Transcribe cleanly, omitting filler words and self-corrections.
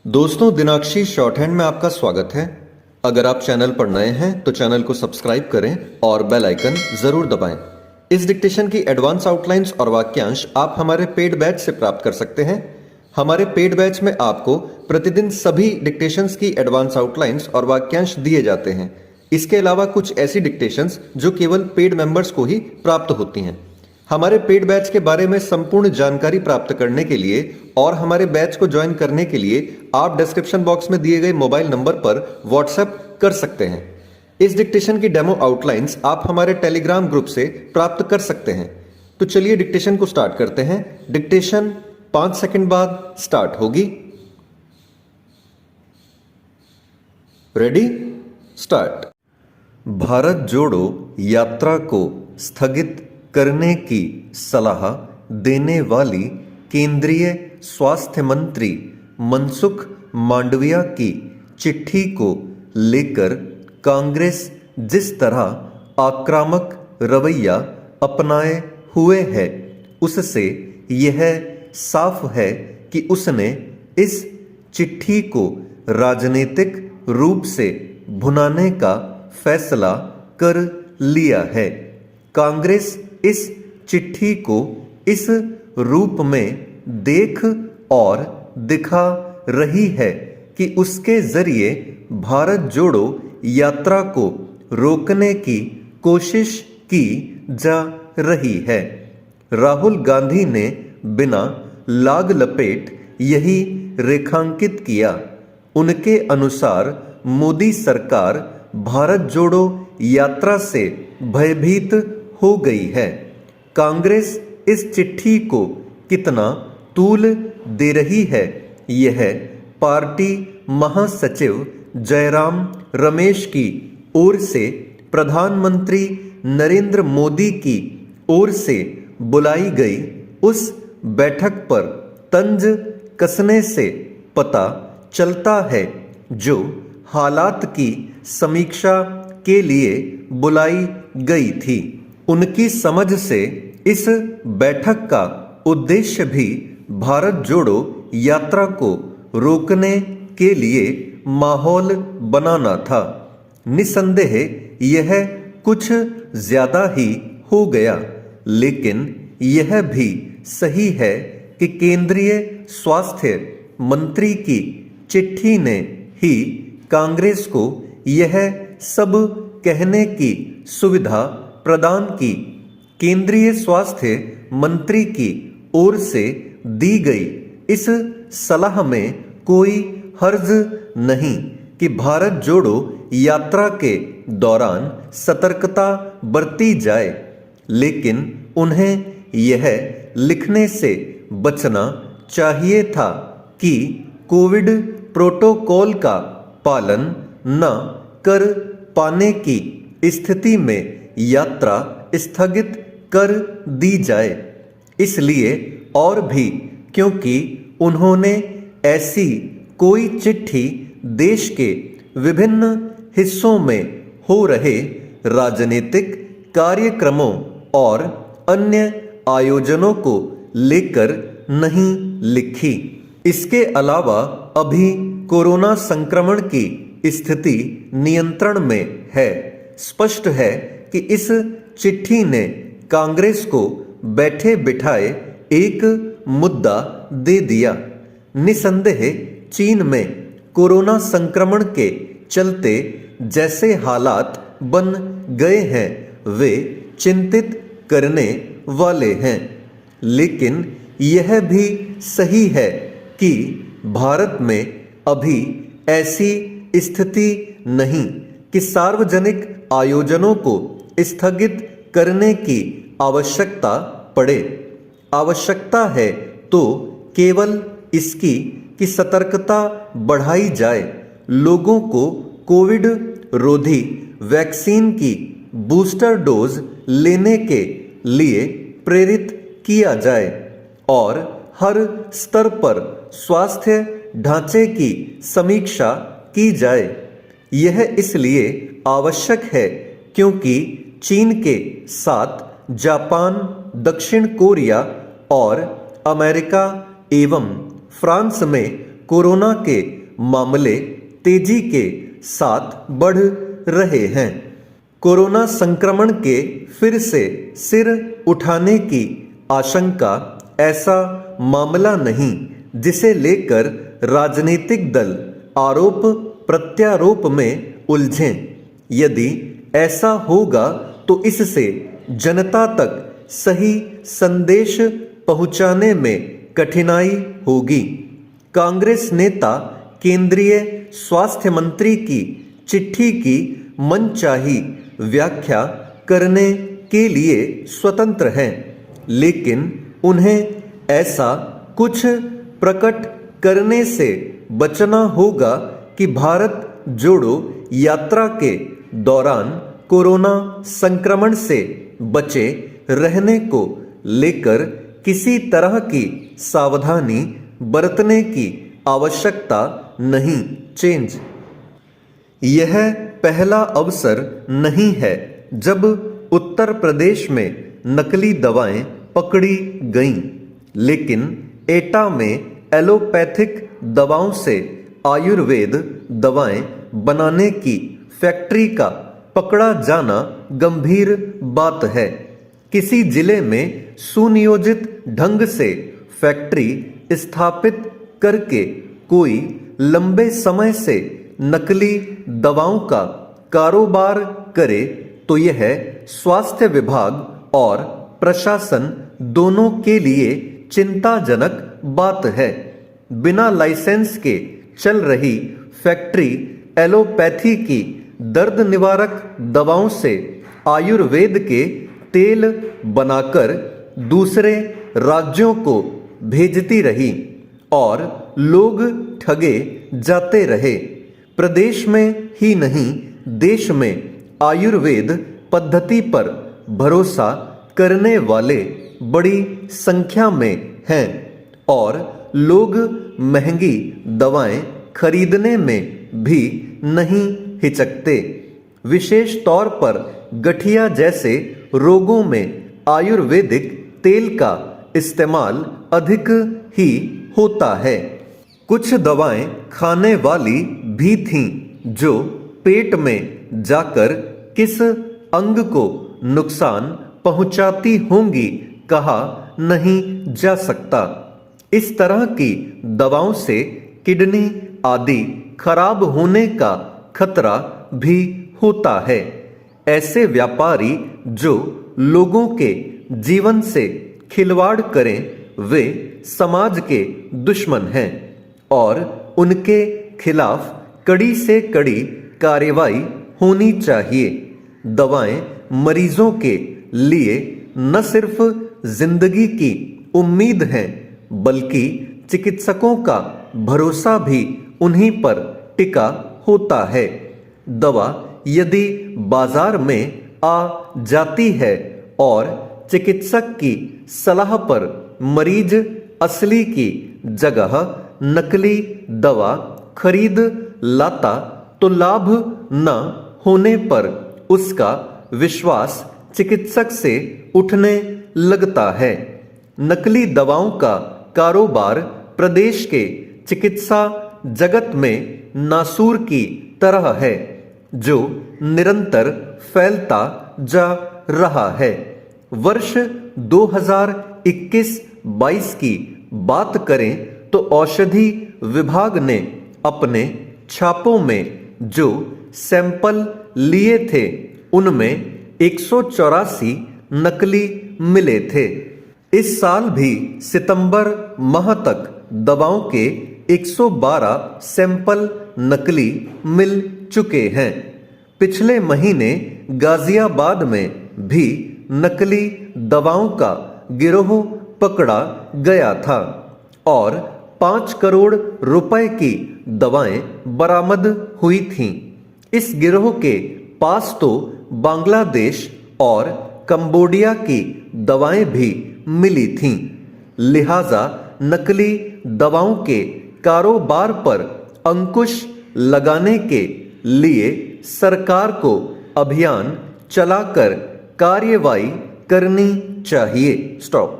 दोस्तों, दिनाक्षी short hand में आपका स्वागत है। अगर आप चैनल पर नए हैं तो चैनल को सब्सक्राइब करें और बेल आइकन जरूर दबाएं। इस डिक्टेशन की एडवांस आउटलाइंस और वाक्यांश आप हमारे पेड बैच से प्राप्त कर सकते हैं। हमारे पेड बैच में आपको प्रतिदिन सभी डिक्टेशंस की एडवांस आउटलाइंस और वाक्यांश दिए जाते हैं। इसके अलावा कुछ ऐसी डिक्टेशंस जो केवल पेड मेंबर्स को ही प्राप्त होती हैं। हमारे पेड बैच के बारे में संपूर्ण जानकारी प्राप्त करने के लिए और हमारे बैच को ज्वाइन करने के लिए आप डिस्क्रिप्शन बॉक्स में दिए गए मोबाइल नंबर पर व्हाट्सएप कर सकते हैं। इस डिक्टेशन की डेमो आउटलाइंस आप हमारे टेलीग्राम ग्रुप से प्राप्त कर सकते हैं। तो चलिए डिक्टेशन को स्टार्ट करते हैं। डिक्टेशन 5 सेकंड बाद स्टार्ट होगी। Ready, start. भारत जोड़ो यात्रा को स्थगित करने की सलाह देने वाली केंद्रीय स्वास्थ्य मंत्री मनसुख मांडविया की चिट्ठी को लेकर कांग्रेस जिस तरह आक्रामक रवैया अपनाए हुए है, उससे यह साफ है कि उसने इस चिट्ठी को राजनीतिक रूप से भुनाने का फैसला कर लिया है। कांग्रेस इस चिट्ठी को इस रूप में देख और दिखा रही है कि उसके जरिए भारत जोड़ो यात्रा को रोकने की कोशिश की जा रही है। राहुल गांधी ने बिना लाग लपेट यही रेखांकित किया। उनके अनुसार मोदी सरकार भारत जोड़ो यात्रा से भयभीत हो गई है। कांग्रेस इस चिट्ठी को कितना तूल दे रही है, यह पार्टी महासचिव जयराम रमेश की ओर से प्रधानमंत्री नरेंद्र मोदी की ओर से बुलाई गई उस बैठक पर तंज कसने से पता चलता है, जो हालात की समीक्षा के लिए बुलाई गई थी। उनकी समझ से इस बैठक का उद्देश्य भी भारत जोड़ो यात्रा को रोकने के लिए माहौल बनाना था। निसंदेह यह कुछ ज्यादा ही हो गया, लेकिन यह भी सही है कि केंद्रीय स्वास्थ्य मंत्री की चिट्ठी ने ही कांग्रेस को यह सब कहने की सुविधा प्रदान की। केंद्रीय स्वास्थ्य मंत्री की ओर से दी गई इस सलाह में कोई हर्ज नहीं कि भारत जोड़ो यात्रा के दौरान सतर्कता बरती जाए, लेकिन उन्हें यह लिखने से बचना चाहिए था कि कोविड प्रोटोकॉल का पालन न कर पाने की स्थिति में यात्रा स्थगित कर दी जाए। इसलिए और भी क्योंकि उन्होंने ऐसी कोई चिट्ठी देश के विभिन्न हिस्सों में हो रहे राजनीतिक कार्यक्रमों और अन्य आयोजनों को लेकर नहीं लिखी। इसके अलावा अभी कोरोना संक्रमण की स्थिति नियंत्रण में है। स्पष्ट है कि इस चिट्ठी ने कांग्रेस को बैठे बिठाए एक मुद्दा दे दिया। निसंदेह चीन में कोरोना संक्रमण के चलते जैसे हालात बन गए हैं, वे चिंतित करने वाले हैं, लेकिन यह भी सही है कि भारत में अभी ऐसी स्थिति नहीं कि सार्वजनिक आयोजनों को स्थगित करने की आवश्यकता पड़े। आवश्यकता है तो केवल इसकी कि सतर्कता बढ़ाई जाए, लोगों को कोविड रोधी वैक्सीन की बूस्टर डोज लेने के लिए प्रेरित किया जाए और हर स्तर पर स्वास्थ्य ढांचे की समीक्षा की जाए। यह इसलिए आवश्यक है क्योंकि चीन के साथ जापान, दक्षिण कोरिया और अमेरिका एवं फ्रांस में कोरोना के मामले तेजी के साथ बढ़ रहे हैं। कोरोना संक्रमण के फिर से सिर उठाने की आशंका ऐसा मामला नहीं जिसे लेकर राजनीतिक दल आरोप प्रत्यारोप में उलझें। यदि ऐसा होगा तो इससे जनता तक सही संदेश पहुंचाने में कठिनाई होगी। कांग्रेस नेता केंद्रीय स्वास्थ्य मंत्री की चिट्ठी की मनचाही व्याख्या करने के लिए स्वतंत्र हैं, लेकिन उन्हें ऐसा कुछ प्रकट करने से बचना होगा कि भारत जोड़ो यात्रा के दौरान कोरोना संक्रमण से बचे रहने को लेकर किसी तरह की सावधानी बरतने की आवश्यकता नहीं। चेंज यह पहला अवसर नहीं है जब उत्तर प्रदेश में नकली दवाएं पकड़ी गईं, लेकिन एटा में एलोपैथिक दवाओं से आयुर्वेद दवाएं बनाने की फैक्ट्री का पकड़ा जाना गंभीर बात है। किसी जिले में सुनियोजित ढंग से फैक्ट्री स्थापित करके कोई लंबे समय से नकली दवाओं का कारोबार करे तो यह स्वास्थ्य विभाग और प्रशासन दोनों के लिए चिंताजनक बात है। बिना लाइसेंस के चल रही फैक्ट्री एलोपैथी की दर्द निवारक दवाओं से आयुर्वेद के तेल बनाकर दूसरे राज्यों को भेजती रही और लोग ठगे जाते रहे। प्रदेश में ही नहीं देश में आयुर्वेद पद्धति पर भरोसा करने वाले बड़ी संख्या में हैं और लोग महंगी दवाएं खरीदने में भी नहीं हिचकते। विशेष तौर पर गठिया जैसे रोगों में आयुर्वेदिक तेल का इस्तेमाल अधिक ही होता है। कुछ दवाएं खाने वाली भी थीं जो पेट में जाकर किस अंग को नुकसान पहुंचाती होंगी कहा नहीं जा सकता। इस तरह की दवाओं से किडनी आदि खराब होने का खतरा भी होता है। ऐसे व्यापारी जो लोगों के जीवन से खिलवाड़ करें वे समाज के दुश्मन हैं और उनके खिलाफ कड़ी से कड़ी कार्रवाई होनी चाहिए। दवाएं मरीजों के लिए न सिर्फ जिंदगी की उम्मीद है बल्कि चिकित्सकों का भरोसा भी उन्हीं पर टिका होता है। दवा यदि बाजार में आ जाती है और चिकित्सक की सलाह पर मरीज असली की जगह नकली दवा खरीद लाता तो लाभ न होने पर उसका विश्वास चिकित्सक से उठने लगता है। नकली दवाओं का कारोबार प्रदेश के चिकित्सा जगत में नासूर की तरह है जो निरंतर फैलता जा रहा है। वर्ष 2021-22 की बात करें तो औषधि विभाग ने अपने छापों में जो सैंपल लिए थे उनमें 184 नकली मिले थे। इस साल भी सितंबर माह तक दवाओं के 112 सैंपल नकली मिल चुके हैं। पिछले महीने गाजियाबाद में भी नकली दवाओं का गिरोह पकड़ा गया था और 5 करोड़ रुपए की दवाएं बरामद हुई थीं। इस गिरोह के पास तो बांग्लादेश और कंबोडिया की दवाएं भी मिली थीं। लिहाजा नकली दवाओं के कारोबार पर अंकुश लगाने के लिए सरकार को अभियान चलाकर कार्रवाई करनी चाहिए। स्टॉप।